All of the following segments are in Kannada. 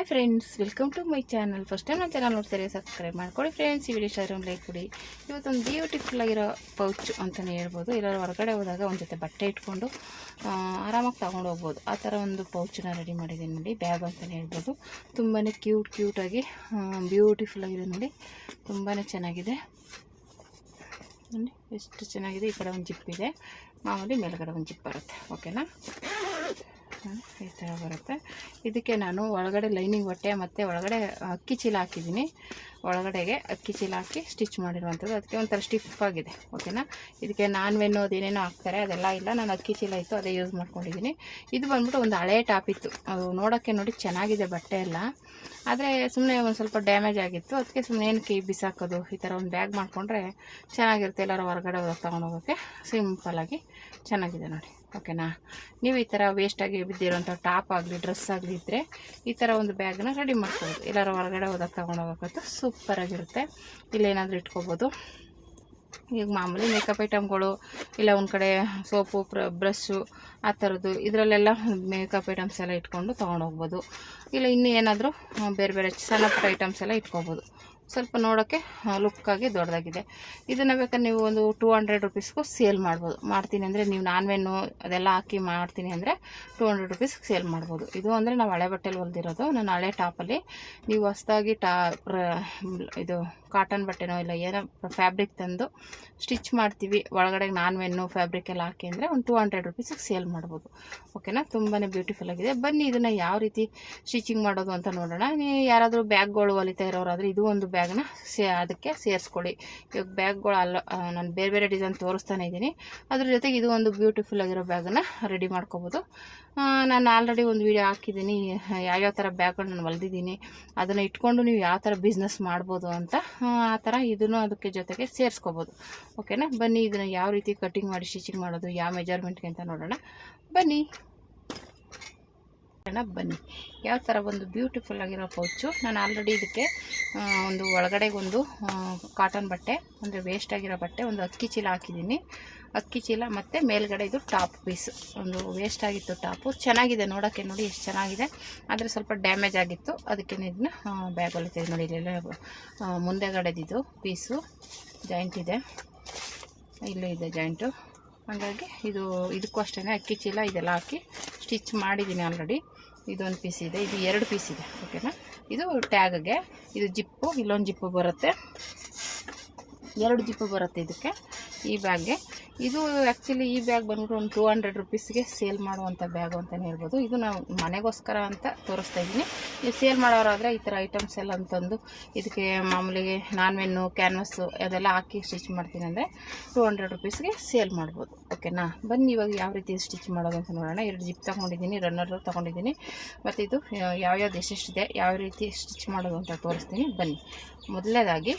Hi friends, welcome to my channel. First time ನನ್ನ ಚಾನಲ್ ನೋಡ್ತಾರೆ, ಸಬ್ಸ್ಕ್ರೈಬ್ ಮಾಡ್ಕೊಳ್ಳಿ ಫ್ರೆಂಡ್ಸ್. ಈ ವಿಡಿಯೋ ಶೇರ್ ಲೈಕ್ ಕೊಡಿ. ಇವತ್ತೊಂದು ಬ್ಯೂಟಿಫುಲ್ ಆಗಿರೋ ಪೌಚ್ ಅಂತಲೇ ಹೇಳ್ಬೋದು. ಎಲ್ಲರೂ ಹೊರಗಡೆ ಹೋದಾಗ ಒಂದು ಜೊತೆ ಬಟ್ಟೆ ಇಟ್ಕೊಂಡು ಆರಾಮಾಗಿ ತೊಗೊಂಡು ಹೋಗ್ಬೋದು. ಆ ಥರ ಒಂದು ಪೌಚನ್ನ ರೆಡಿ ಮಾಡಿದ್ದೀನಿ ನೋಡಿ, ಬ್ಯಾಗ್ ಅಂತಲೇ ಹೇಳ್ಬೋದು. ತುಂಬಾ ಕ್ಯೂಟಾಗಿ ಬ್ಯೂಟಿಫುಲ್ ಆಗಿದೆ ನೋಡಿ, ತುಂಬಾ ಚೆನ್ನಾಗಿದೆ ನೋಡಿ, ಎಷ್ಟು ಚೆನ್ನಾಗಿದೆ. ಈ ಕಡೆ ಒಂದು ಜಿಪ್ ಇದೆ, ಮಾಮೂಲಿ ಮೇಲ್ಗಡೆ ಒಂದು ಜಿಪ್ ಬರುತ್ತೆ. ಓಕೆನಾ, ಈ ಥರ ಬರುತ್ತೆ. ಇದಕ್ಕೆ ನಾನು ಒಳಗಡೆ ಲೈನಿಂಗ್ ಬಟ್ಟೆ ಮತ್ತು ಒಳಗಡೆ ಅಕ್ಕಿ ಚೀಲ ಹಾಕಿದ್ದೀನಿ. ಒಳಗಡೆಗೆ ಅಕ್ಕಿ ಚೀಲ ಹಾಕಿ ಸ್ಟಿಚ್ ಮಾಡಿರುವಂಥದ್ದು. ಅದಕ್ಕೆ ಒಂಥರ ಸ್ಟಿಫ್ ಆಗಿದೆ. ಓಕೆನಾ, ಇದಕ್ಕೆ ನಾನ್ವೆನ್ನು ಅದೇನೇನೋ ಹಾಕ್ತಾರೆ, ಅದೆಲ್ಲ ಇಲ್ಲ. ನಾನು ಅಕ್ಕಿ ಚೀಲ ಇತ್ತು, ಅದೇ ಯೂಸ್ ಮಾಡ್ಕೊಂಡಿದ್ದೀನಿ. ಇದು ಬಂದ್ಬಿಟ್ಟು ಒಂದು ಹಳೆ ಟಾಪ್ ಇತ್ತು, ಅದು ನೋಡೋಕ್ಕೆ ನೋಡಿ ಚೆನ್ನಾಗಿದೆ ಬಟ್ಟೆ ಎಲ್ಲ, ಆದರೆ ಸುಮ್ಮನೆ ಒಂದು ಸ್ವಲ್ಪ ಡ್ಯಾಮೇಜ್ ಆಗಿತ್ತು. ಅದಕ್ಕೆ ಸುಮ್ಮನೆ ಏನಕ್ಕೆ ಬಿಸಾಕೋದು, ಈ ಥರ ಒಂದು ಬ್ಯಾಗ್ ಮಾಡಿಕೊಂಡ್ರೆ ಚೆನ್ನಾಗಿರುತ್ತೆ. ಎಲ್ಲರೂ ಹೊರಗಡೆ ತೊಗೊಂಡು ಹೋಗೋಕ್ಕೆ ಸಿಂಪಲ್ಲಾಗಿ ಚೆನ್ನಾಗಿದೆ ನೋಡಿ. ಓಕೆನಾ, ನೀವು ಈ ಥರ ವೇಸ್ಟಾಗಿ ಬಿದ್ದಿರೋಂಥ ಟಾಪ್ ಆಗಲಿ ಡ್ರೆಸ್ ಆಗಲಿ ಇದ್ದರೆ ಈ ಥರ ಒಂದು ಬ್ಯಾಗನ್ನ ರೆಡಿ ಮಾಡ್ಕೋಬೋದು. ಎಲ್ಲರೂ ಹೊರಗಡೆ ಹೋದಾಗ ತೊಗೊಂಡು ಹೋಗೋಕ್ಕಂತೂ ಸೂಪರಾಗಿರುತ್ತೆ. ಇಲ್ಲೇನಾದರೂ ಇಟ್ಕೋಬೋದು. ಈಗ ಮಾಮೂಲಿ ಮೇಕಪ್ ಐಟಮ್ಗಳು, ಇಲ್ಲ ಒಂದು ಕಡೆ ಸೋಪು ಬ್ರಷ್ಷು ಆ ಥರದ್ದು, ಇದರಲ್ಲೆಲ್ಲ ಮೇಕಪ್ ಐಟಮ್ಸ್ ಎಲ್ಲ ಇಟ್ಕೊಂಡು ತೊಗೊಂಡು ಹೋಗ್ಬೋದು. ಇಲ್ಲ ಇನ್ನೂ ಏನಾದರೂ ಬೇರೆ ಬೇರೆ ಸಣ್ಣ ಪುಟ್ಟ ಐಟಮ್ಸ್ ಎಲ್ಲ ಇಟ್ಕೋಬೋದು. ಸ್ವಲ್ಪ ನೋಡೋಕ್ಕೆ ಲುಕ್ಕಾಗಿ ದೊಡ್ಡದಾಗಿದೆ. ಇದನ್ನು ಬೇಕಾದ್ರೆ ನೀವು ಒಂದು 200 ರುಪೀಸ್ಗೂ ಸೇಲ್ ಮಾಡ್ಬೋದು. ಮಾಡ್ತೀನಿ ಅಂದರೆ ನೀವು ನಾನ್ವೆನ್ನು ಅದೆಲ್ಲ ಹಾಕಿ ಮಾಡ್ತೀನಿ ಅಂದರೆ 200 ರುಪೀಸ್ಗೆ ಸೇಲ್ ಮಾಡ್ಬೋದು. ಇದು ಅಂದರೆ ನಾವು ಹಳೆ ಬಟ್ಟೆಲಿ ಹೊಲ್ದಿರೋದು. ನಾನು ಹಳೆ ಟಾಪಲ್ಲಿ ನೀವು ಹೊಸ್ದಾಗಿ ಇದು ಕಾಟನ್ ಬಟ್ಟೆನೋ ಇಲ್ಲ ಏನೋ ಫ್ಯಾಬ್ರಿಕ್ ತಂದು ಸ್ಟಿಚ್ ಮಾಡ್ತೀವಿ, ಒಳಗಡೆ ನಾನ್ವೆನ್ನು ಫ್ಯಾಬ್ರಿಕ್ ಎಲ್ಲ ಹಾಕಿ ಅಂದರೆ ಒಂದು 200 ರುಪೀಸಿಗೆ ಸೇಲ್ ಮಾಡ್ಬೋದು. ಓಕೆನಾ, ತುಂಬಾ ಬ್ಯೂಟಿಫುಲ್ ಆಗಿದೆ. ಬನ್ನಿ ಇದನ್ನು ಯಾವ ರೀತಿ ಸ್ಟಿಚಿಂಗ್ ಮಾಡೋದು ಅಂತ ನೋಡೋಣ. ನೀವು ಯಾರಾದರೂ ಬ್ಯಾಗ್ಗಳು ಹೊಲಿತಾ ಇರೋರಾದರೆ ಇದು ಒಂದು ಬ್ಯಾಗ್ನ ಅದಕ್ಕೆ ಸೇರಿಸ್ಕೊಳ್ಳಿ. ಇವಾಗ ಬ್ಯಾಗ್ಗಳು ನಾನು ಬೇರೆ ಬೇರೆ ಡಿಸೈನ್ ತೋರಿಸ್ತಾನೆ ಇದ್ದೀನಿ. ಅದ್ರ ಜೊತೆಗೆ ಇದು ಒಂದು ಬ್ಯೂಟಿಫುಲ್ ಆಗಿರೋ ಬ್ಯಾಗನ್ನು ರೆಡಿ ಮಾಡ್ಕೋಬೋದು. ನಾನು ಆಲ್ರೆಡಿ ಒಂದು ವಿಡಿಯೋ ಹಾಕಿದ್ದೀನಿ, ಯಾವ್ಯಾವ ಥರ ಬ್ಯಾಗ್ಗಳು ನಾನು ಹೊಲ್ದಿದ್ದೀನಿ, ಅದನ್ನು ಇಟ್ಕೊಂಡು ನೀವು ಯಾವ ಥರ ಬಿಸ್ನೆಸ್ ಮಾಡ್ಬೋದು ಅಂತ. ಆ ಥರ ಇದನ್ನು ಅದಕ್ಕೆ ಜೊತೆಗೆ ಸೇರಿಸ್ಕೋಬೋದು. ಓಕೆನಾ, ಬನ್ನಿ ಇದನ್ನು ಯಾವ ರೀತಿ ಕಟಿಂಗ್ ಮಾಡಿ ಸ್ಟಿಚಿಂಗ್ ಮಾಡೋದು, ಯಾವ ಮೆಜರ್ಮೆಂಟ್ಗೆ ಅಂತ ನೋಡೋಣ. ಬನ್ನಿ ಯಾವ ಥರ ಒಂದು ಬ್ಯೂಟಿಫುಲ್ ಆಗಿರೋ ಪೌಚು. ನಾನು ಆಲ್ರೆಡಿ ಇದಕ್ಕೆ ಒಂದು ಒಳಗಡೆಗೊಂದು ಕಾಟನ್ ಬಟ್ಟೆ ಅಂದರೆ ವೇಸ್ಟ್ ಆಗಿರೋ ಬಟ್ಟೆ, ಒಂದು ಅಕ್ಕಿ ಚೀಲ ಹಾಕಿದ್ದೀನಿ. ಅಕ್ಕಿ ಚೀಲ ಮತ್ತು ಮೇಲ್ಗಡೆ ಇದು ಟಾಪ್ ಪೀಸ್, ಒಂದು ವೇಸ್ಟ್ ಆಗಿತ್ತು ಟಾಪು. ಚೆನ್ನಾಗಿದೆ ನೋಡೋಕ್ಕೆ, ನೋಡಿ ಎಷ್ಟು ಚೆನ್ನಾಗಿದೆ. ಆದರೆ ಸ್ವಲ್ಪ ಡ್ಯಾಮೇಜ್ ಆಗಿತ್ತು, ಅದಕ್ಕೆ ಇದನ್ನ ಬ್ಯಾಗಲ್ಲಿ ತೆಗೆದು ನೋಡಿ. ಇಲ್ಲೆಲ್ಲ ಮುಂದೆಗಡೆದಿದ್ದು ಪೀಸು ಜಾಯಿಂಟ್ ಇದೆ, ಇಲ್ಲೂ ಇದೆ ಜಾಯಿಂಟು. ಹಾಗಾಗಿ ಇದಕ್ಕೂ ಅಷ್ಟೇ ಅಕ್ಕಿ ಚೀಲ ಇದೆಲ್ಲ ಹಾಕಿ ಸ್ಟಿಚ್ ಮಾಡಿದ್ದೀನಿ ಆಲ್ರೆಡಿ. ಇದೊಂದು ಪೀಸ್ ಇದೆ, ಇದು 2 ಪೀಸ್ ಇದೆ. ಓಕೆನಾ, ಇದು ಟ್ಯಾಗ್ಗೆ, ಇದು ಜಿಪ್ಪು, ಇಲ್ಲೊಂದು ಜಿಪ್ಪು ಬರುತ್ತೆ, 2 ಜಿಪ್ಪು ಬರುತ್ತೆ ಇದಕ್ಕೆ, ಈ ಬ್ಯಾಗ್ಗೆ. ಇದು ಆ್ಯಕ್ಚುಲಿ ಈ ಬ್ಯಾಗ್ ಬಂದ್ಬಿಟ್ಟು ಒಂದು 200 ರುಪೀಸ್ಗೆ ಸೇಲ್ ಮಾಡುವಂಥ ಬ್ಯಾಗು ಅಂತಲೇ ಹೇಳ್ಬೋದು. ಇದು ನಾವು ಮನೆಗೋಸ್ಕರ ಅಂತ ತೋರಿಸ್ತಾ ಇದ್ದೀನಿ. ನೀವು ಸೇಲ್ ಮಾಡೋರಾದರೆ ಈ ಥರ ಐಟಮ್ಸ್ ಎಲ್ಲ ಅಂತಂದು ಇದಕ್ಕೆ ಮಾಮೂಲಿಗೆ ನಾನ್ವೆನ್ನು ಕ್ಯಾನ್ವಸ್ಸು ಅದೆಲ್ಲ ಹಾಕಿ ಸ್ಟಿಚ್ ಮಾಡ್ತೀನಿ ಅಂದರೆ 200 ರುಪೀಸ್ಗೆ ಸೇಲ್ ಮಾಡ್ಬೋದು. ಓಕೆನಾ, ಬನ್ನಿ ಇವಾಗ ಯಾವ ರೀತಿ ಸ್ಟಿಚ್ ಮಾಡೋದು ಅಂತ ನೋಡೋಣ. 2 ಜಿಪ್ ತೊಗೊಂಡಿದ್ದೀನಿ, ರನ್ನರ್ ತೊಗೊಂಡಿದ್ದೀನಿ, ಮತ್ತು ಇದು ಯಾವ್ಯಾವ್ದು ಎಷ್ಟೆಷ್ಟಿದೆ, ಯಾವ ರೀತಿ ಸ್ಟಿಚ್ ಮಾಡೋದು ಅಂತ ತೋರಿಸ್ತೀನಿ. ಬನ್ನಿ, ಮೊದಲನೇದಾಗಿ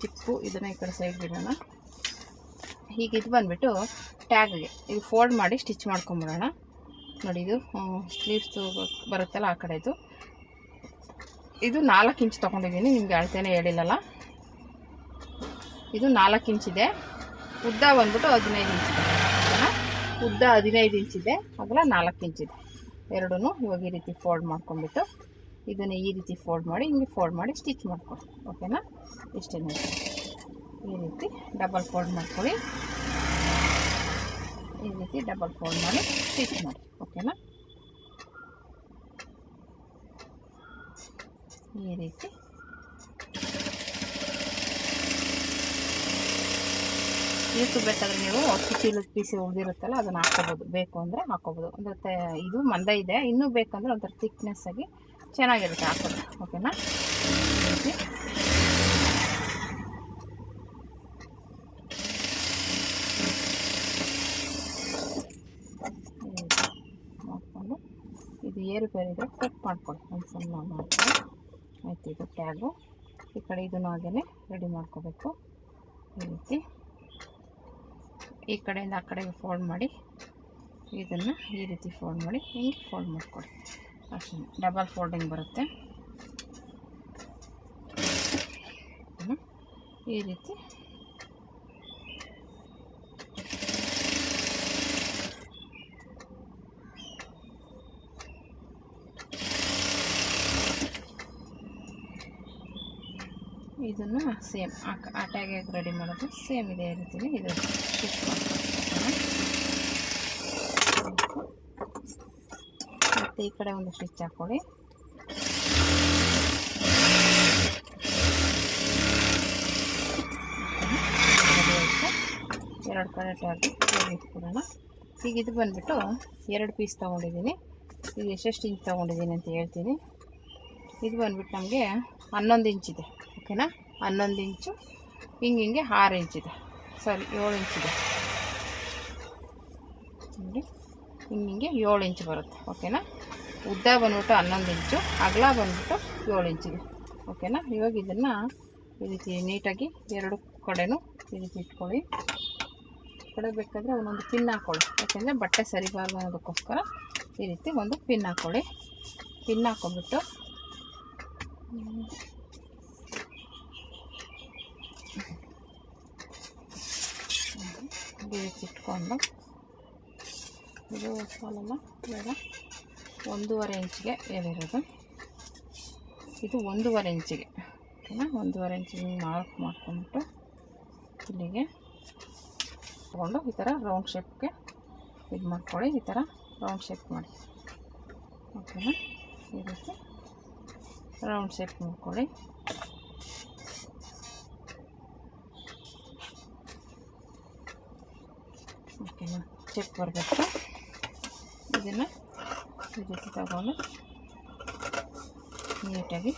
ಜಿಪ್ಪು ಇದನ್ನು ಈ ಕಡೆ ಸೈಡ್ ಬಿಡೋಣ. ಹೀಗೆ ಇದು ಬಂದುಬಿಟ್ಟು ಟ್ಯಾಗ್ಗೆ ಇದು ಫೋಲ್ಡ್ ಮಾಡಿ ಸ್ಟಿಚ್ ಮಾಡ್ಕೊಂಬಿಡೋಣ. ನೋಡಿ, ಇದು ಸ್ಲೀವ್ಸು ಬರುತ್ತಲ್ಲ ಆ ಕಡೆದು. ಇದು 4 ಇಂಚ್ ತೊಗೊಂಡಿದ್ದೀನಿ, ನಿಮಗೆ ಅಳತೆನೇ ಹೇಳಿಲ್ಲಲ್ಲ. ಇದು 4 ಇಂಚಿದೆ. ಉದ್ದ ಬಂದ್ಬಿಟ್ಟು 15 ಇಂಚಿದೆ. ಉದ್ದ 15 ಇಂಚಿದೆ, ಅಗಲ 4 ಇಂಚಿದೆ. ಎರಡೂ ಇವಾಗ ಈ ರೀತಿ ಫೋಲ್ಡ್ ಮಾಡ್ಕೊಂಡ್ಬಿಟ್ಟು ಇದನ್ನು ಈ ರೀತಿ ಫೋಲ್ಡ್ ಮಾಡಿ ಹಿಂಗೆ ಫೋಲ್ಡ್ ಮಾಡಿ ಸ್ಟಿಚ್ ಮಾಡ್ಕೊಳ್ಳಿ. ಓಕೆನಾ, ಇಷ್ಟೇ. ಈ ರೀತಿ ಡಬಲ್ ಫೋಲ್ಡ್ ಮಾಡ್ಕೊಳ್ಳಿ, ಈ ರೀತಿ ಡಬಲ್ ಫೋಲ್ಡ್ ಮಾಡಿ ಸ್ಟಿಚ್ ಮಾಡಿ. ಓಕೆನಾ, ಈ ರೀತಿ ಇದಕ್ಕೂ ಬೇಕಾದರೆ ನೀವು ಅಕ್ಕಿ ಚೀಲದ ಪೀಸ್ ಉಳಿದಿರುತ್ತಲ್ಲ ಅದನ್ನು ಹಾಕೋಬೋದು, ಬೇಕು ಅಂದರೆ ಹಾಕೋಬೋದು. ಅಂದರೆ ಇದು ಮಂದ ಇದೆ, ಇನ್ನೂ ಬೇಕಂದರೆ ಒಂಥರ ಥಿಕ್ನೆಸ್ ಆಗಿ ಚೆನ್ನಾಗಿರುತ್ತೆ ಹಾಕೋದು. ಓಕೆನಾ, ಈ ರೀತಿ ಮಾಡಿಕೊಂಡು ಇದು ಏರುಪೇರಿದ್ರೆ ಕಟ್ ಮಾಡ್ಕೊಳ್ಳಿ, ಒಂದು ಸಣ್ಣ ಮಾಡ್ಕೊಳ್ಳಿ. ಆಯಿತು, ಇದು ಟ್ಯಾಗು. ಈ ಕಡೆ ಇದನ್ನು ಹಾಗೇ ರೆಡಿ ಮಾಡ್ಕೋಬೇಕು. ಈ ರೀತಿ ಈ ಕಡೆಯಿಂದ ಆ ಕಡೆಗೆ ಫೋಲ್ಡ್ ಮಾಡಿ ಇದನ್ನು ಈ ರೀತಿ ಫೋಲ್ಡ್ ಮಾಡಿ ಹಿಂಗೆ ಫೋಲ್ಡ್ ಮಾಡ್ಕೊಳ್ಳಿ. ಅಷ್ಟೇ, ಡಬಲ್ ಫೋಲ್ಡಿಂಗ್ ಬರುತ್ತೆ. ಈ ರೀತಿ ಇದನ್ನು ಸೇಮ್ ಆ ಟ್ಯಾಗ್ ರೆಡಿ ಮಾಡೋದು ಸೇಮ್ ಇದೇ ರೀತಿ ಇದು ಸ್ಟಿಚ್ ಮಾಡ್ಕೊಳ್ಳೋಣ. ಮತ್ತು ಈ ಕಡೆ ಒಂದು ಸ್ಟಿಚ್ ಹಾಕ್ಕೊಳ್ಳಿ. ಎರಡು ಕಡೆ ಟ್ಯಾಗ್ ಇಟ್ಬಿಡೋಣ. ಈಗ ಇದು ಬಂದುಬಿಟ್ಟು 2 ಪೀಸ್ ತೊಗೊಂಡಿದ್ದೀನಿ. ಇದು ಎಷ್ಟೆಷ್ಟು ಇಂಚ್ ತೊಗೊಂಡಿದ್ದೀನಿ ಅಂತ ಹೇಳ್ತೀನಿ. ಇದು ಬಂದುಬಿಟ್ಟು ನಮಗೆ 11 ಇಂಚಿದೆ. ಓಕೆನಾ, 11 ಇಂಚು. ಹಿಂಗೆ 6 ಇಂಚಿದೆ, ಸಾರಿ 7 ಇಂಚಿದೆ ನೋಡಿ. ಹಿಂಗೆ 7 ಇಂಚು ಬರುತ್ತೆ. ಓಕೆನಾ, ಉದ್ದ ಬಂದ್ಬಿಟ್ಟು 11 ಇಂಚು, ಅಗಲ ಬಂದ್ಬಿಟ್ಟು 7 ಇಂಚಿದೆ. ಓಕೆನಾ, ಇವಾಗ ಇದನ್ನು ಈ ರೀತಿ ನೀಟಾಗಿ 2 ಕಡೆನೂ ಈ ರೀತಿ ಇಟ್ಕೊಳ್ಳಿ. ಕಡೆ ಬೇಕಾದರೆ ಒಂದೊಂದು ಪಿನ್ ಹಾಕ್ಕೊಳ್ಳಿ, ಯಾಕೆಂದರೆ ಬಟ್ಟೆ ಸರಿಬಾರ್ದು ಅನ್ನೋದಕ್ಕೋಸ್ಕರ ಈ ರೀತಿ ಒಂದು ಪಿನ್ ಹಾಕ್ಕೊಳ್ಳಿ. ಪಿನ್ ಹಾಕ್ಕೊಂಬಿಟ್ಟು ಈ ರೀತಿ ಇಟ್ಕೊಂಡು ಇದು ಸಾಲಲ್ಲ, ಇವಾಗ 1.5 ಇಂಚಿಗೆ ಏನಿರೋದು ಇದು 1.5 ಇಂಚಿಗೆ. ಓಕೆನಾ, 1.5 ಇಂಚಿಗೆ ಮಾರ್ಕ್ ಮಾಡ್ಕೊಂಬಿಟ್ಟು ಇಲ್ಲಿಗೆ ತಗೊಂಡು ಈ ಥರ ರೌಂಡ್ ಶೇಪ್ಗೆ ಇದು ಮಾಡ್ಕೊಳ್ಳಿ. ಈ ಥರ ರೌಂಡ್ ಶೇಪ್ ಮಾಡಿ. ಓಕೆನಾ, ಈ ರೀತಿ ರೌಂಡ್ ಶೇಪ್ ಮಾಡ್ಕೊಳ್ಳಿ. ಓಕೆನಾ, ಶೇಪ್ ಬರಬೇಕು. ಇದನ್ನು ಈ ರೀತಿ ತಗೊಂಡು ನೀಟಾಗಿ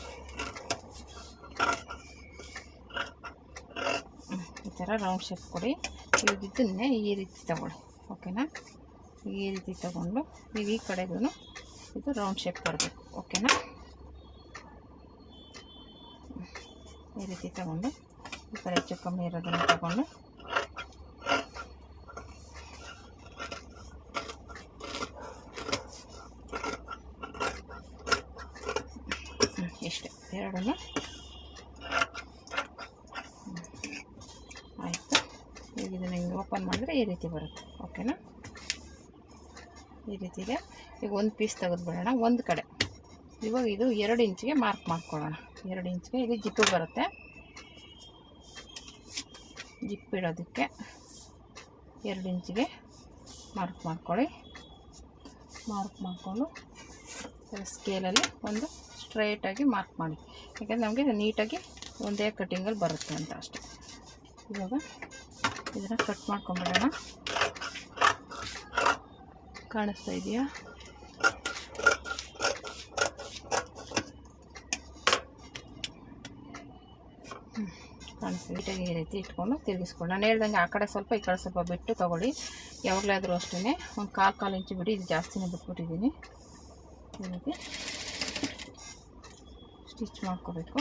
ಈ ಥರ ರೌಂಡ್ ಶೇಪ್ ಕೊಡಿ. ಇವಾಗ ಇದನ್ನೇ ಈ ರೀತಿ ತಗೊಳ್ಳಿ. ಓಕೆನಾ, ಈ ರೀತಿ ತಗೊಂಡು ಈಗ ಈ ಕಡೆಗೂ ಇದು ರೌಂಡ್ ಶೇಪ್ ಬರಬೇಕು. ಓಕೆನಾ, ಈ ರೀತಿ ತಗೊಂಡು ಈ ಕಡೆ ಹೆಚ್ಚು ಕಮ್ಮಿ ಇರೋದನ್ನು ತಗೊಂಡು ಇಷ್ಟೇ ಎರಡನ್ನು ಆಯಿತು. ಈಗ ಇದನ್ನು ಹಿಂಗೆ ಓಪನ್ ಮಾಡಿದ್ರೆ ಈ ರೀತಿ ಬರುತ್ತೆ. ಓಕೆನಾ, ಈ ರೀತಿ ಇದೆ. ಈಗ ಒಂದು ಪೀಸ್ ತೆಗೆದುಬಿಡೋಣ ಒಂದು ಕಡೆ. ಇವಾಗ ಇದು 2 ಇಂಚಿಗೆ ಮಾರ್ಕ್ ಮಾಡ್ಕೊಳ್ಳೋಣ. 2 ಇಂಚಿಗೆ ಇದು ಜಿಪ್ಪು ಬರುತ್ತೆ. ಜಿಪ್ ಇಡೋದಕ್ಕೆ 2 ಇಂಚಿಗೆ ಮಾರ್ಕ್ ಮಾಡ್ಕೊಳ್ಳಿ. ಮಾರ್ಕ್ ಮಾಡಿಕೊಂಡು ಸ್ಕೇಲಲ್ಲಿ ಒಂದು ಸ್ಟ್ರೈಟಾಗಿ ಮಾರ್ಕ್ ಮಾಡಿ, ಯಾಕೆಂದರೆ ನಮಗೆ ನೀಟಾಗಿ ಒಂದೇ ಕಟ್ಟಿಂಗಲ್ಲಿ ಬರುತ್ತೆ ಅಂತ ಅಷ್ಟೆ. ಇವಾಗ ಇದನ್ನು ಕಟ್ ಮಾಡ್ಕೊಂಬಿಡೋಣ. ಕಾಣಿಸ್ತಾ ಇದೆಯಾ? ಕಾಣಿಸ್ತಾ ನೀಟಾಗಿ ಈ ರೀತಿ ಇಟ್ಕೊಂಡು ತಿರುಗಿಸ್ಕೊಂಡು ನಾನು ಹೇಳ್ದಂಗೆ ಆ ಕಡೆ ಸ್ವಲ್ಪ ಈ ಕಡೆ ಸ್ವಲ್ಪ ಬಿಟ್ಟು ತೊಗೊಳ್ಳಿ. ಯಾವಾಗಲಾದರೂ ಅಷ್ಟೇ ಒಂದು ಕಾಲು ಇಂಚು ಬಿಡಿ. ಇದು ಜಾಸ್ತಿನೇ ಬಿಟ್ಬಿಟ್ಟಿದ್ದೀನಿ. ಈ ರೀತಿ ಸ್ಟಿಚ್ ಮಾಡ್ಕೋಬೇಕು.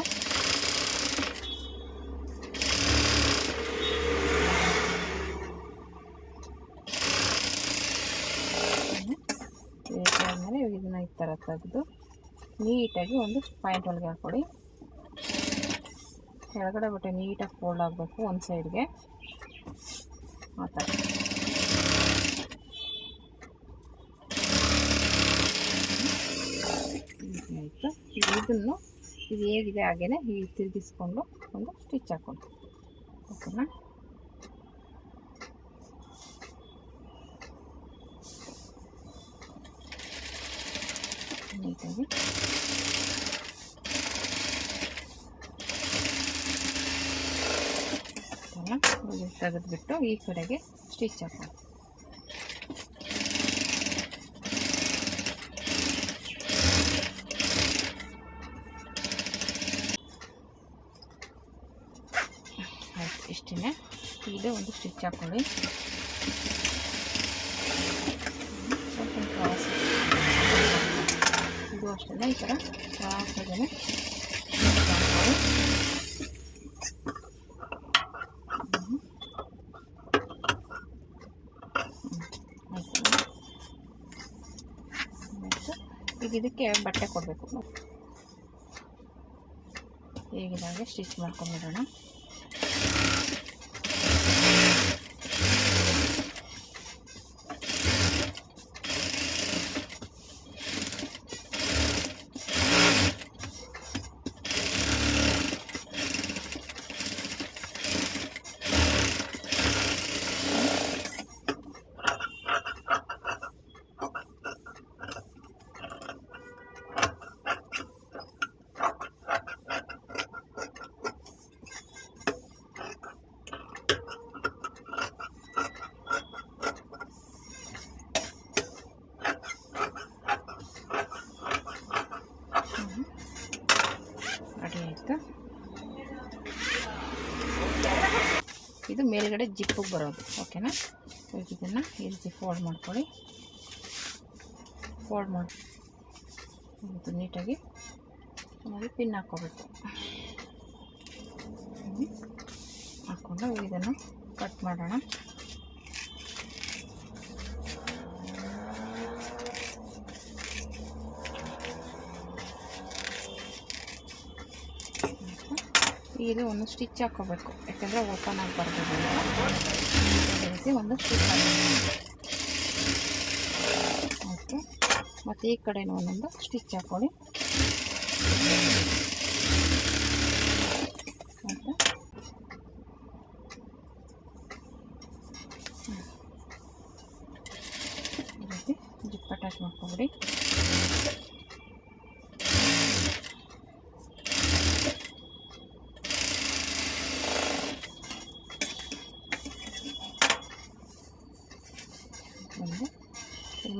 ಈ ರೀತಿ ಆದಮೇಲೆ ಇವಾಗ ಇದನ್ನು ಈ ಥರ ತೆಗೆದು ನೀಟಾಗಿ ಒಂದು ಪಾಯಿಂಟ್ ಒಳಗೆ ಹಾಕ್ಕೊಡಿ. ಕೆಳಗಡೆ ಬಟ್ಟೆ ನೀಟಾಗಿ ಫೋಲ್ಡ್ ಆಗಬೇಕು ಒಂದು ಸೈಡ್ಗೆ ಆ ಥರ. ಆಯಿತು. ಇದನ್ನು ಇದು ಹೇಗಿದೆ ಹಾಗೇ ಹೀಗೆ ತಿರುಗಿಸ್ಕೊಂಡು ಒಂದು ಸ್ಟಿಚ್ ಹಾಕ್ಕೊಂಡು. ಓಕೆನಾ, ನೀಟಾಗಿ ತೆಗೆದುಬಿಟ್ಟು ಈ ಕಡೆಗೆ ಸ್ಟಿಚ್ ಹಾಕೋಣ. ಆಯ್ತು, ಇಷ್ಟೇ. ಇದು ಒಂದು ಸ್ಟಿಚ್ ಹಾಕೊಳ್ಳಿ. ಸ್ವಲ್ಪ ಕ್ರಾಸ್ ಇದು ಅಷ್ಟೇ ಈ ಥರ ಕ್ರಾಸ್ ಆಗಿ ಈಗ ಇದಕ್ಕೆ ಬಟ್ಟೆ ಕೊಡಬೇಕು. ಹೇಗಿದಾಗೆ ಸ್ಟಿಚ್ ಮಾಡ್ಕೊಂಡ್ಬಿಡೋಣ. ಆಯಿತಾ. ಇದು ಮೇಲ್ಗಡೆ ಜಿಪ್ಪಿಗೆ ಬರೋದು. ಓಕೆನಾ. ಇದನ್ನು ಈ ರೀತಿ ಫೋಲ್ಡ್ ಮಾಡ್ಕೊಳ್ಳಿ. ಫೋಲ್ಡ್ ಮಾಡಿ ನೀಟಾಗಿ ಚೆನ್ನಾಗಿ ಪಿನ್ ಹಾಕ್ಕೋಬೇಕು. ಹಾಕ್ಕೊಂಡು ಇದನ್ನು ಕಟ್ ಮಾಡೋಣ. ಇದು ಒಂದು ಸ್ಟಿಚ್ ಹಾಕ್ಕೋಬೇಕು, ಯಾಕಂದರೆ ಓಪನ್ ಆಗಿ ಬರ್ಬೋದು. ಈ ರೀತಿ ಒಂದು ಸ್ಟಿಚ್ ಹಾಕಬೇಕು. ಓಕೆ. ಮತ್ತು ಈ ಕಡೆನೂ ಒಂದೊಂದು ಸ್ಟಿಚ್ ಹಾಕ್ಕೊಳ್ಳಿ. ಮತ್ತು ಈ ರೀತಿ ಜಿಪ್ ಅಟ್ಯಾಚ್ ಮಾಡ್ಕೊಬಿಡಿ.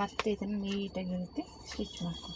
ಮತ್ತೆ ಇದನ್ನು ನೀಟಾಗಿ ರೀತಿ ಸ್ಟಿಚ್ ಮಾಡ್ಕೊ.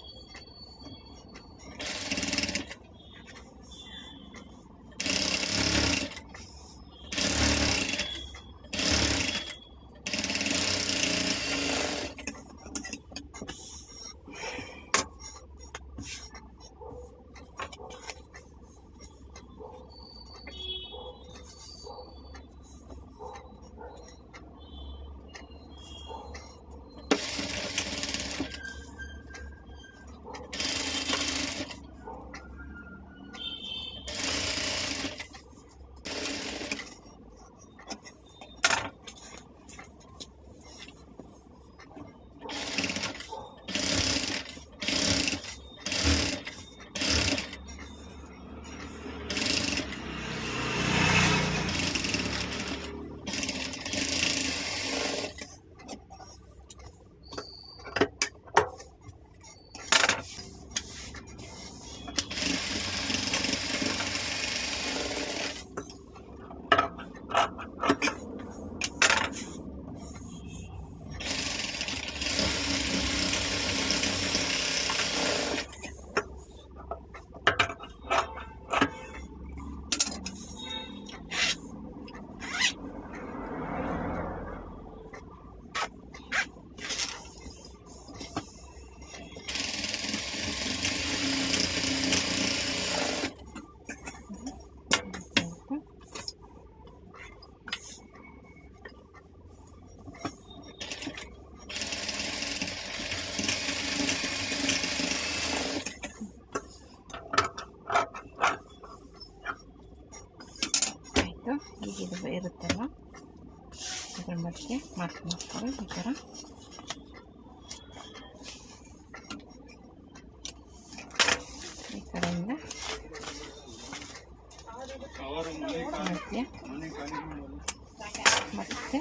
ಈಗ ಇದು ಇರುತ್ತಲ್ಲ ಅದ್ರ ಮಧ್ಯೆ ಮಾರ್ಕ್ ಮಾಡ್ಕೊಳ್ಳಿ. ಈ ಥರ ಈ ಕಡೆಯಿಂದ ಮಧ್ಯ ಮತ್ತು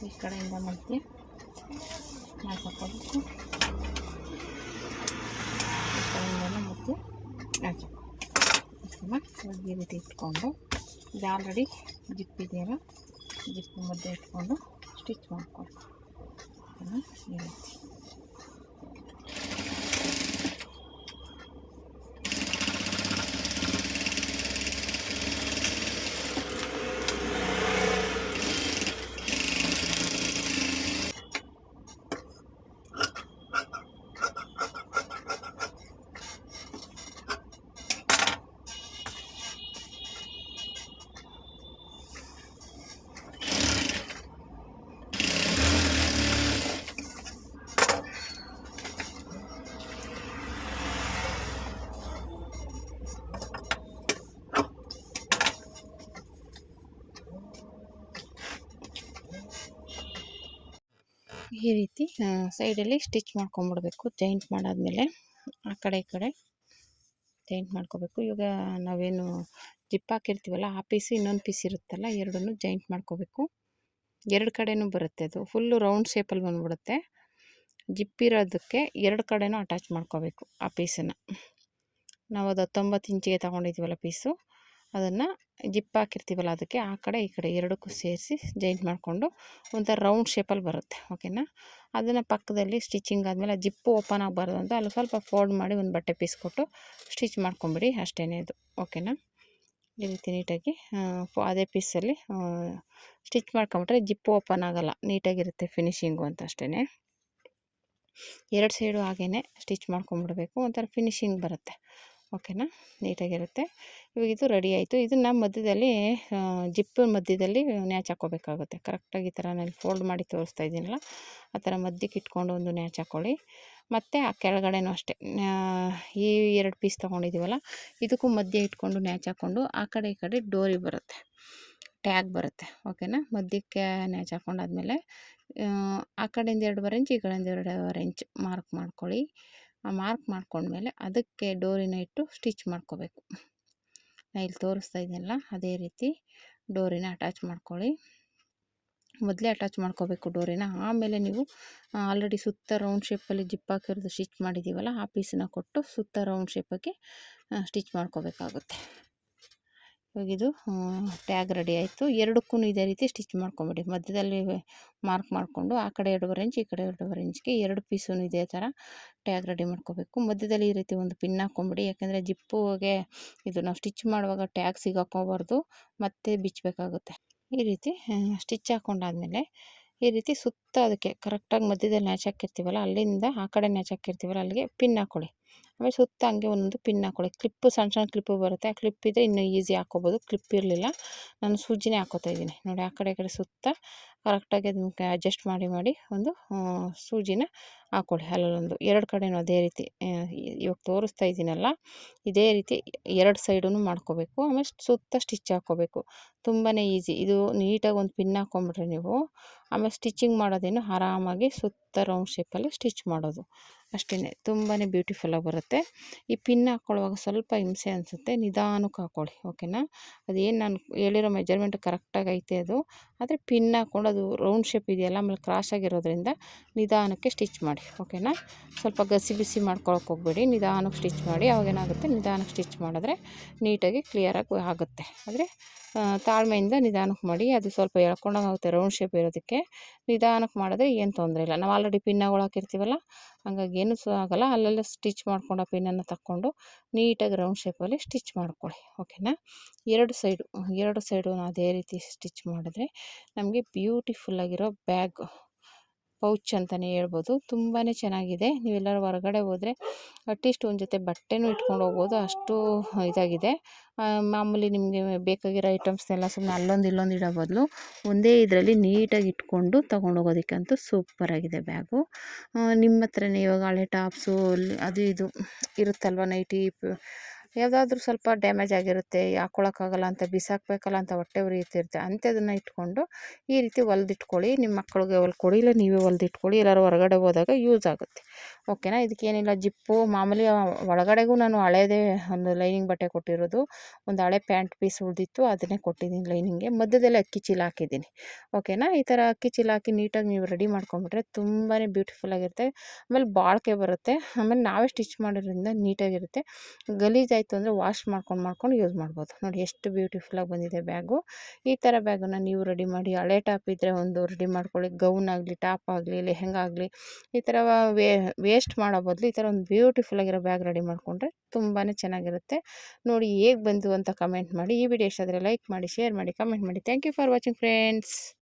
ಈ ಕಡೆಯಿಂದ ಮಧ್ಯ ಹಾಕೋಬೇಕು. ಈ ಕಡೆಯಿಂದ ಮಧ್ಯ ಹಾಕಬೇಕು. ಈ ರೀತಿ ಇಟ್ಕೊಂಡು ಇದು ಆಲ್ರೆಡಿ ಜಿಪ್ ಇದೆಯಲ್ಲ, ಜಿಪ್ ಮಧ್ಯೆ ಇಟ್ಕೊಂಡು ಸ್ಟಿಚ್ ಮಾಡ್ಕೊಳ್ಳಿ. ಈ ರೀತಿ ಈ ರೀತಿ ಸೈಡಲ್ಲಿ ಸ್ಟಿಚ್ ಮಾಡ್ಕೊಂಬಿಡ್ಬೇಕು. ಜಾಯಿಂಟ್ ಮಾಡಾದಮೇಲೆ ಆ ಕಡೆ ಈ ಕಡೆ ಜಾಯಿಂಟ್ ಮಾಡ್ಕೋಬೇಕು. ಇವಾಗ ನಾವೇನು ಜಿಪ್ ಹಾಕಿರ್ತೀವಲ್ಲ ಆ ಪೀಸು ಇನ್ನೊಂದು ಪೀಸ್ ಇರುತ್ತಲ್ಲ, ಎರಡನ್ನೂ ಜಾಯಿಂಟ್ ಮಾಡ್ಕೋಬೇಕು. ಎರಡು ಕಡೆನೂ ಬರುತ್ತೆ, ಅದು ಫುಲ್ಲು ರೌಂಡ್ ಶೇಪಲ್ಲಿ ಬಂದ್ಬಿಡುತ್ತೆ. ಜಿಪ್ ಇರೋದಕ್ಕೆ ಎರಡು ಕಡೆನೂ ಅಟ್ಯಾಚ್ ಮಾಡ್ಕೋಬೇಕು ಆ ಪೀಸನ್ನು. ನಾವು ಅದು 19 ಇಂಚಿಗೆ ತೊಗೊಂಡಿದ್ದೀವಲ್ಲ ಪೀಸು, ಅದನ್ನು ಜಿಪ್ ಹಾಕಿರ್ತೀವಲ್ಲ ಅದಕ್ಕೆ ಆ ಕಡೆ ಈ ಕಡೆ ಎರಡಕ್ಕೂ ಸೇರಿಸಿ ಜಾಯಿಂಟ್ ಮಾಡಿಕೊಂಡು ಒಂಥರ ರೌಂಡ್ ಶೇಪಲ್ಲಿ ಬರುತ್ತೆ. ಓಕೆನಾ. ಅದನ್ನು ಪಕ್ಕದಲ್ಲಿ ಸ್ಟಿಚಿಂಗ್ ಆದಮೇಲೆ ಜಿಪ್ಪು ಓಪನ್ ಆಗಬಾರ್ದು ಅಂತ ಅಲ್ಲಿ ಸ್ವಲ್ಪ ಫೋಲ್ಡ್ ಮಾಡಿ ಒಂದು ಬಟ್ಟೆ ಪೀಸ್ ಕೊಟ್ಟು ಸ್ಟಿಚ್ ಮಾಡ್ಕೊಂಬಿಡಿ, ಅಷ್ಟೇ ಇದು. ಓಕೆನಾ. ಈ ರೀತಿ ನೀಟಾಗಿ ಅದೇ ಪೀಸಲ್ಲಿ ಸ್ಟಿಚ್ ಮಾಡ್ಕೊಂಬಿಟ್ರೆ ಜಿಪ್ಪು ಓಪನ್ ಆಗೋಲ್ಲ, ನೀಟಾಗಿರುತ್ತೆ ಫಿನಿಶಿಂಗು ಅಂತ ಅಷ್ಟೇ. ಎರಡು ಸೈಡು ಹಾಗೇ ಸ್ಟಿಚ್ ಮಾಡ್ಕೊಂಬಿಡ್ಬೇಕು, ಒಂಥರ ಫಿನಿಶಿಂಗ್ ಬರುತ್ತೆ. ಓಕೆನಾ. ನೀಟಾಗಿರುತ್ತೆ. ಇವಾಗ ಇದು ರೆಡಿ ಆಯಿತು. ಇದನ್ನು ಮಧ್ಯದಲ್ಲಿ ಜಿಪ್ಪು ಮಧ್ಯದಲ್ಲಿ ನ್ಯಾಚ್ ಹಾಕ್ಕೋಬೇಕಾಗುತ್ತೆ. ಕರೆಕ್ಟಾಗಿ ಈ ಥರ ನಾನು ಫೋಲ್ಡ್ ಮಾಡಿ ತೋರಿಸ್ತಾ ಇದ್ದೀನಲ್ಲ ಆ ಥರ ಮಧ್ಯಕ್ಕೆ ಇಟ್ಕೊಂಡು ಒಂದು ನ್ಯಾಚ್ ಹಾಕ್ಕೊಳ್ಳಿ. ಮತ್ತು ಆ ಕೆಳಗಡೆನೂ ಅಷ್ಟೇ ಈ 2 ಪೀಸ್ ತೊಗೊಂಡಿದ್ದೀವಲ್ಲ ಇದಕ್ಕೂ ಮಧ್ಯೆ ಇಟ್ಕೊಂಡು ನ್ಯಾಚ್ ಹಾಕ್ಕೊಂಡು ಆ ಕಡೆ ಈ ಕಡೆ ಡೋರಿ ಬರುತ್ತೆ, ಟ್ಯಾಗ್ ಬರುತ್ತೆ. ಓಕೆನಾ. ಮಧ್ಯಕ್ಕೆ ನ್ಯಾಚ್ ಹಾಕ್ಕೊಂಡಾದ್ಮೇಲೆ ಆ ಕಡೆಯಿಂದ 2.5 ಇಂಚ್ ಈ ಕಡೆಯಿಂದ 2.5 ಇಂಚ್ ಮಾರ್ಕ್ ಮಾಡ್ಕೊಳ್ಳಿ. ಆ ಮಾರ್ಕ್ ಮಾಡ್ಕೊಂಡ್ಮೇಲೆ ಅದಕ್ಕೆ ಡೋರಿನ ಇಟ್ಟು ಸ್ಟಿಚ್ ಮಾಡ್ಕೋಬೇಕು. ನಾನು ಇಲ್ಲಿ ತೋರಿಸ್ತಾ ಇದ್ದೀನಲ್ಲ ಅದೇ ರೀತಿ ಡೋರಿನ ಅಟ್ಯಾಚ್ ಮಾಡ್ಕೊಳ್ಳಿ. ಮೊದಲೇ ಅಟ್ಯಾಚ್ ಮಾಡ್ಕೋಬೇಕು ಡೋರಿನ. ಆಮೇಲೆ ನೀವು ಆಲ್ರೆಡಿ ಸುತ್ತ ರೌಂಡ್ ಶೇಪಲ್ಲಿ ಜಿಪ್ ಹಾಕಿರೋದು ಸ್ಟಿಚ್ ಮಾಡಿದ್ದೀವಲ್ಲ ಆ ಪೀಸನ್ನ ಕೊಟ್ಟು ಸುತ್ತ ರೌಂಡ್ ಶೇಪಕ್ಕೆ ಸ್ಟಿಚ್ ಮಾಡ್ಕೋಬೇಕಾಗುತ್ತೆ. ಇವಾಗಿದು ಟ್ಯಾಗ್ ರೆಡಿ ಆಯಿತು. ಎರಡಕ್ಕೂ ಇದೇ ರೀತಿ ಸ್ಟಿಚ್ ಮಾಡ್ಕೊಂಬಿಡಿ. ಮಧ್ಯದಲ್ಲಿ ಮಾರ್ಕ್ ಮಾಡಿಕೊಂಡು ಆ ಕಡೆ 2.5 ಇಂಚ್ ಈ ಕಡೆ 2.5 ಇಂಚ್ಗೆ 2 ಪೀಸೂ ಇದೇ ಥರ ಟ್ಯಾಗ್ ರೆಡಿ ಮಾಡ್ಕೋಬೇಕು. ಮಧ್ಯದಲ್ಲಿ ಈ ರೀತಿ ಒಂದು ಪಿನ್ ಹಾಕ್ಕೊಂಬಿಡಿ, ಯಾಕೆಂದರೆ ಜಿಪ್ಪುಗೆ ಇದು ನಾವು ಸ್ಟಿಚ್ ಮಾಡುವಾಗ ಟ್ಯಾಗ್ ಸಿಗಾಕೋಬಾರ್ದು, ಮತ್ತೆ ಬಿಚ್ಚಬೇಕಾಗುತ್ತೆ. ಈ ರೀತಿ ಸ್ಟಿಚ್ ಹಾಕ್ಕೊಂಡಾದ್ಮೇಲೆ ಈ ರೀತಿ ಸುತ್ತ ಅದಕ್ಕೆ ಕರೆಕ್ಟಾಗಿ ಮಧ್ಯದಲ್ಲಿ ನ್ಯಾಚ್ ಹಾಕಿರ್ತೀವಲ್ಲ ಅಲ್ಲಿಂದ ಆ ಕಡೆ ನ್ಯಾಚ್ ಹಾಕಿರ್ತೀವಲ್ಲ ಅಲ್ಲಿಗೆ ಪಿನ್ ಹಾಕ್ಕೊಳ್ಳಿ. ಆಮೇಲೆ ಸುತ್ತ ಹಂಗೆ ಒಂದೊಂದು ಪಿನ್ ಹಾಕ್ಕೊಳ್ಳಿ. ಕ್ಲಿಪ್ಪು ಸಣ್ಣ ಸಣ್ಣ ಕ್ಲಿಪ್ಪು ಬರುತ್ತೆ, ಆ ಕ್ಲಿಪ್ ಇದ್ದರೆ ಇನ್ನೂ ಈಸಿ ಹಾಕ್ಕೋಬೋದು. ಕ್ಲಿಪ್ ಇರಲಿಲ್ಲ, ನಾನು ಸೂಜಿನೇ ಹಾಕ್ಕೋತಾ ಇದ್ದೀನಿ ನೋಡಿ. ಆ ಕಡೆ ಈ ಕಡೆ ಸುತ್ತ ಕರೆಕ್ಟಾಗಿ ಅದಕ್ಕೆ ಅಡ್ಜಸ್ಟ್ ಮಾಡಿ ಒಂದು ಸೂಜಿನ ಹಾಕ್ಕೊಳ್ಳಿ. ಅಲ್ಲೊಂದು 2 ಕಡೆನೂ ಅದೇ ರೀತಿ ಇವಾಗ ತೋರಿಸ್ತಾ ಇದ್ದೀನಲ್ಲ ಇದೇ ರೀತಿ 2 ಸೈಡೂ ಮಾಡ್ಕೋಬೇಕು. ಆಮೇಲೆ ಸುತ್ತ ಸ್ಟಿಚ್ ಹಾಕ್ಕೋಬೇಕು. ತುಂಬಾ ಈಸಿ ಇದು. ನೀಟಾಗಿ ಒಂದು ಪಿನ್ ಹಾಕ್ಕೊಂಬಿಟ್ರೆ ನೀವು ಆಮೇಲೆ ಸ್ಟಿಚಿಂಗ್ ಮಾಡೋದೇನು ಆರಾಮಾಗಿ ಸುತ್ತ ರೌಂಡ್ ಶೇಪಲ್ಲಿ ಸ್ಟಿಚ್ ಮಾಡೋದು ಅಷ್ಟೇ. ತುಂಬಾ ಬ್ಯೂಟಿಫುಲ್ಲಾಗಿ ಬರುತ್ತೆ. ಈ ಪಿನ್ ಹಾಕ್ಕೊಳ್ಳುವಾಗ ಸ್ವಲ್ಪ ಹಿಂಸೆ ಅನಿಸುತ್ತೆ, ನಿಧಾನಕ್ಕೆ ಹಾಕ್ಕೊಳ್ಳಿ. ಓಕೆನಾ. ಅದೇನು ನಾನು ಹೇಳಿರೋ ಮೆಜರ್ಮೆಂಟ್ ಕರೆಕ್ಟಾಗಿ ಐತೆ ಅದು, ಆದರೆ ಪಿನ್ ಹಾಕ್ಕೊಂಡು ಅದು ರೌಂಡ್ ಶೇಪ್ ಇದೆಯಲ್ಲ ಆಮೇಲೆ ಕ್ರಾಸ್ ಆಗಿರೋದ್ರಿಂದ ನಿಧಾನಕ್ಕೆ ಸ್ಟಿಚ್ ಮಾಡಿ. ಓಕೆನಾ. ಸ್ವಲ್ಪ ಗಸಿ ಬಿಸಿ ಮಾಡ್ಕೊಳಕ್ಕೆ ಹೋಗಬೇಡಿ, ನಿಧಾನಕ್ಕೆ ಸ್ಟಿಚ್ ಮಾಡಿ. ಅವಾಗೇನಾಗುತ್ತೆ ನಿಧಾನಕ್ಕೆ ಸ್ಟಿಚ್ ಮಾಡಿದ್ರೆ ನೀಟಾಗಿ ಕ್ಲಿಯರಾಗಿ ಆಗುತ್ತೆ. ಆದರೆ ತಾಳ್ಮೆಯಿಂದ ನಿಧಾನಕ್ಕೆ ಮಾಡಿ, ಅದು ಸ್ವಲ್ಪ ಎಳ್ಕೊಂಡಾಗುತ್ತೆ ರೌಂಡ್ ಶೇಪ್ ಇರೋದಕ್ಕೆ. ನಿಧಾನಕ್ಕೆ ಮಾಡಿದ್ರೆ ಏನು ತೊಂದರೆ ಇಲ್ಲ. ನಾವು ಆಲ್ರೆಡಿ ಪಿನ್ಗಳು ಹಾಕಿರ್ತೀವಲ್ಲ ಹಂಗಾಗಿ ಏನೂ ಆಗೋಲ್ಲ. ಅಲ್ಲೆಲ್ಲ ಸ್ಟಿಚ್ ಮಾಡ್ಕೊಂಡು ಆ ಪಿನ್ನನ್ನು ತಕ್ಕೊಂಡು ನೀಟಾಗಿ ರೌಂಡ್ ಶೇಪಲ್ಲಿ ಸ್ಟಿಚ್ ಮಾಡ್ಕೊಳ್ಳಿ. ಓಕೆನಾ. 2 ಸೈಡು ಅದೇ ರೀತಿ ಸ್ಟಿಚ್ ಮಾಡಿದ್ರೆ ನಮಗೆ ಬ್ಯೂಟಿಫುಲ್ಲಾಗಿರೋ ಬ್ಯಾಗ್ ಪೌಚ್ ಅಂತಲೇ ಹೇಳ್ಬೋದು. ತುಂಬಾ ಚೆನ್ನಾಗಿದೆ. ನೀವೆಲ್ಲರೂ ಹೊರಗಡೆ ಹೋದರೆ ಅಟ್ಲೀಸ್ಟ್ ಒಂದು ಜೊತೆ ಬಟ್ಟೆನೂ ಇಟ್ಕೊಂಡು ಹೋಗ್ಬೋದು, ಅಷ್ಟು ಇದಾಗಿದೆ. ಮಾಮೂಲಿ ನಿಮಗೆ ಬೇಕಾಗಿರೋ ಐಟಮ್ಸ್ನೆಲ್ಲ ಸುಮ್ಮನೆ ಅಲ್ಲೊಂದು ಇಲ್ಲೊಂದು ಇಡೋ ಬದಲು ಒಂದೇ ಇದರಲ್ಲಿ ನೀಟಾಗಿ ಇಟ್ಕೊಂಡು ತೊಗೊಂಡೋಗೋದಕ್ಕಂತೂ ಸೂಪರಾಗಿದೆ ಬ್ಯಾಗು. ನಿಮ್ಮ ಹತ್ರನೇ ಇವಾಗ ಹಳೆ ಟಾಪ್ಸು ಅದು ಇದು ಇರುತ್ತಲ್ವ, ನೈಟಿ ಯಾವುದಾದ್ರೂ ಸ್ವಲ್ಪ ಡ್ಯಾಮೇಜ್ ಆಗಿರುತ್ತೆ, ಹಾಕ್ಕೊಳಕ್ಕಾಗಲ್ಲ ಅಂತ ಬಿಸಾಕಬೇಕಲ್ಲ ಅಂತ ಹೊಟ್ಟೆ ಉರಿಯುತ್ತಿರುತ್ತೆ, ಅಂಥದನ್ನು ಇಟ್ಕೊಂಡು ಈ ರೀತಿ ಹೊಲ್ದಿಟ್ಕೊಳ್ಳಿ. ನಿಮ್ಮ ಮಕ್ಕಳಿಗೆ ಹೊಲ್ಕೊಡಿ, ಇಲ್ಲ ನೀವೇ ಹೊಲ್ದಿಟ್ಕೊಳ್ಳಿ. ಎಲ್ಲರೂ ಹೊರಗಡೆ ಹೋದಾಗ ಯೂಸ್ ಆಗುತ್ತೆ. ಓಕೆನಾ. ಇದಕ್ಕೇನಿಲ್ಲ ಜಿಪ್ಪು ಮಾಮೂಲಿ ಒಳಗಡೆಗೂ ನಾನು ಹಳೇದೇ ಒಂದು ಲೈನಿಂಗ್ ಬಟ್ಟೆ ಕೊಟ್ಟಿರೋದು, ಒಂದು ಹಳೆ ಪ್ಯಾಂಟ್ ಪೀಸ್ ಉಳಿದಿತ್ತು ಅದನ್ನೇ ಕೊಟ್ಟಿದ್ದೀನಿ ಲೈನಿಂಗ್ಗೆ. ಮಧ್ಯದಲ್ಲಿ ಅಕ್ಕಿ ಚೀಲ ಹಾಕಿದ್ದೀನಿ. ಓಕೆನಾ. ಈ ಥರ ಅಕ್ಕಿ ಚೀಲ ಹಾಕಿ ನೀಟಾಗಿ ನೀವು ರೆಡಿ ಮಾಡ್ಕೊಂಬಿಟ್ರೆ ತುಂಬಾ ಬ್ಯೂಟಿಫುಲ್ಲಾಗಿರುತ್ತೆ. ಆಮೇಲೆ ಬಾಳಿಕೆ ಬರುತ್ತೆ. ಆಮೇಲೆ ನಾವೇ ಸ್ಟಿಚ್ ಮಾಡೋದ್ರಿಂದ ನೀಟಾಗಿರುತ್ತೆ. ಗಲೀಜಾಯಿತು ಅಂದರೆ ವಾಶ್ ಮಾಡ್ಕೊಂಡು ಯೂಸ್ ಮಾಡ್ಬೋದು. ನೋಡಿ ಎಷ್ಟು ಬ್ಯೂಟಿಫುಲ್ಲಾಗಿ ಬಂದಿದೆ ಬ್ಯಾಗು. ಈ ಥರ ಬ್ಯಾಗನ್ನು ನೀವು ರೆಡಿ ಮಾಡಿ. ಹಳೆ ಟಾಪ್ ಇದ್ದರೆ ಒಂದು ರೆಡಿ ಮಾಡ್ಕೊಳ್ಳಿ, ಗೌನ್ ಆಗಲಿ ಟಾಪ್ ಆಗಲಿ ಲೆಹೆಂಗಾ ಆಗಲಿ. ಈ ಥರ ವೇಸ್ಟ್ ಮಾಡೋ ಬದಲು ಈ ಥರ ಒಂದು ಬ್ಯೂಟಿಫುಲ್ಲಾಗಿರೋ ಬ್ಯಾಗ್ ರೆಡಿ ಮಾಡಿಕೊಂಡ್ರೆ ತುಂಬಾ ಚೆನ್ನಾಗಿರುತ್ತೆ. ನೋಡಿ ಹೇಗೆ ಬಂತು ಅಂತ ಕಮೆಂಟ್ ಮಾಡಿ. ಈ ವಿಡಿಯೋ ಇಷ್ಟ ಆದರೆ ಲೈಕ್ ಮಾಡಿ, ಶೇರ್ ಮಾಡಿ, ಕಮೆಂಟ್ ಮಾಡಿ. Thank you for watching friends.